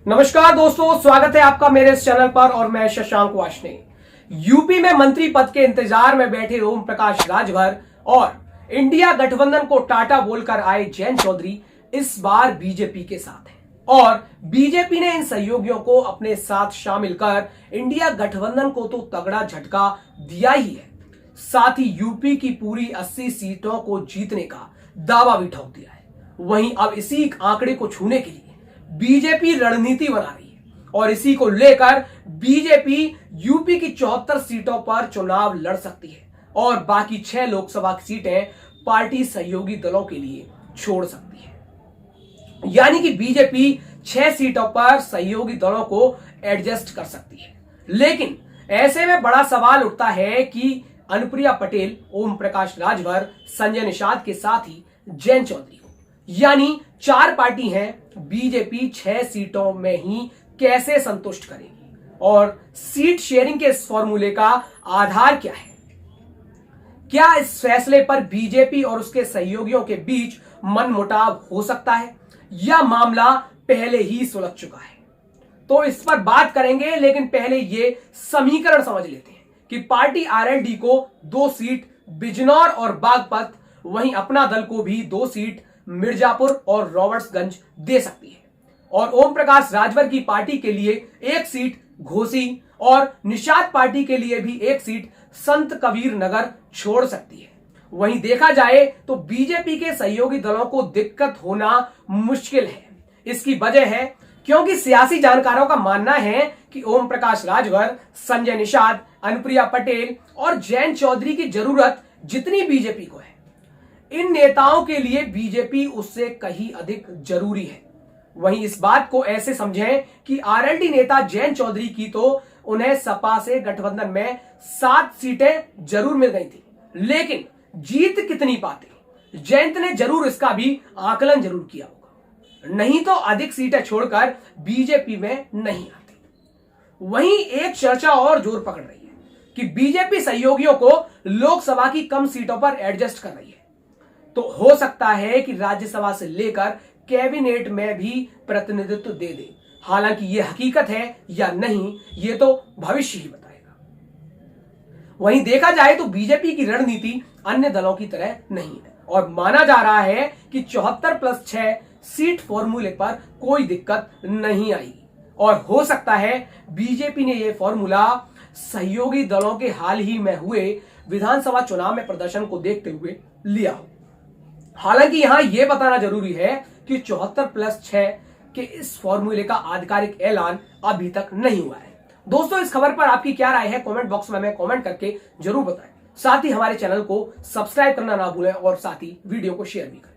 नमस्कार दोस्तों, स्वागत है आपका मेरे इस चैनल पर और मैं शशांक वार्ष्णेय। यूपी में मंत्री पद के इंतजार में बैठे ओम प्रकाश राजभर और इंडिया गठबंधन को टाटा बोलकर आए जयंत चौधरी इस बार बीजेपी के साथ हैं और बीजेपी ने इन सहयोगियों को अपने साथ शामिल कर इंडिया गठबंधन को तो तगड़ा झटका दिया ही है, साथ ही यूपी की पूरी 80 सीटों को जीतने का दावा भी ठोक दिया है। वहीं अब इसी आंकड़े को छूने के लिए बीजेपी रणनीति बना रही है और इसी को लेकर बीजेपी यूपी की 74 सीटों पर चुनाव लड़ सकती है और बाकी 6 लोकसभा की सीटें पार्टी सहयोगी दलों के लिए छोड़ सकती है। यानी कि बीजेपी 6 सीटों पर सहयोगी दलों को एडजस्ट कर सकती है। लेकिन ऐसे में बड़ा सवाल उठता है कि अनुप्रिया पटेल, ओम प्रकाश राजभर, संजय निषाद के साथ ही जयंत चौधरी को, यानी 4 पार्टी हैं, बीजेपी 6 सीटों में ही कैसे संतुष्ट करेगी और सीट शेयरिंग के इस फॉर्मूले का आधार क्या है? क्या इस फैसले पर बीजेपी और उसके सहयोगियों के बीच मनमुटाव हो सकता है या मामला पहले ही सुलझ चुका है? तो इस पर बात करेंगे, लेकिन पहले ये समीकरण समझ लेते हैं कि पार्टी आरएलडी को 2 सीट बिजनौर और बागपत, वहीं अपना दल को भी 2 सीट मिर्जापुर और रॉबर्ट्सगंज दे सकती है और ओम प्रकाश राजभर की पार्टी के लिए 1 सीट घोसी और निषाद पार्टी के लिए भी 1 सीट संत कबीर नगर छोड़ सकती है। वहीं देखा जाए तो बीजेपी के सहयोगी दलों को दिक्कत होना मुश्किल है। इसकी वजह है क्योंकि सियासी जानकारों का मानना है कि ओम प्रकाश राजभर, संजय निषाद, अनुप्रिया पटेल और जयंत चौधरी की जरूरत जितनी बीजेपी को है, इन नेताओं के लिए बीजेपी उससे कहीं अधिक जरूरी है। वहीं इस बात को ऐसे समझें कि आरएलडी नेता जयंत चौधरी की तो उन्हें सपा से गठबंधन में 7 सीटें जरूर मिल गई थी, लेकिन जीत कितनी पाते जयंत ने जरूर इसका भी आकलन जरूर किया होगा, नहीं तो अधिक सीटें छोड़कर बीजेपी में नहीं आती। वहीं एक चर्चा और जोर पकड़ रही है कि बीजेपी सहयोगियों को लोकसभा की कम सीटों पर एडजस्ट कर रही है, तो हो सकता है कि राज्यसभा से लेकर कैबिनेट में भी प्रतिनिधित्व दे दे। हालांकि यह हकीकत है या नहीं, यह तो भविष्य ही बताएगा। वहीं देखा जाए तो बीजेपी की रणनीति अन्य दलों की तरह नहीं है और माना जा रहा है कि 74+6 सीट फॉर्मूले पर कोई दिक्कत नहीं आएगी और हो सकता है बीजेपी ने यह फॉर्मूला सहयोगी दलों के हाल ही में हुए विधानसभा चुनाव में प्रदर्शन को देखते हुए लिया हो। हालांकि यहां यह बताना जरूरी है कि 74+6 के इस फॉर्मूले का आधिकारिक ऐलान अभी तक नहीं हुआ है। दोस्तों, इस खबर पर आपकी क्या राय है कमेंट बॉक्स में हमें कमेंट करके जरूर बताएं। साथ ही हमारे चैनल को सब्सक्राइब करना ना भूलें और साथ ही वीडियो को शेयर भी करें।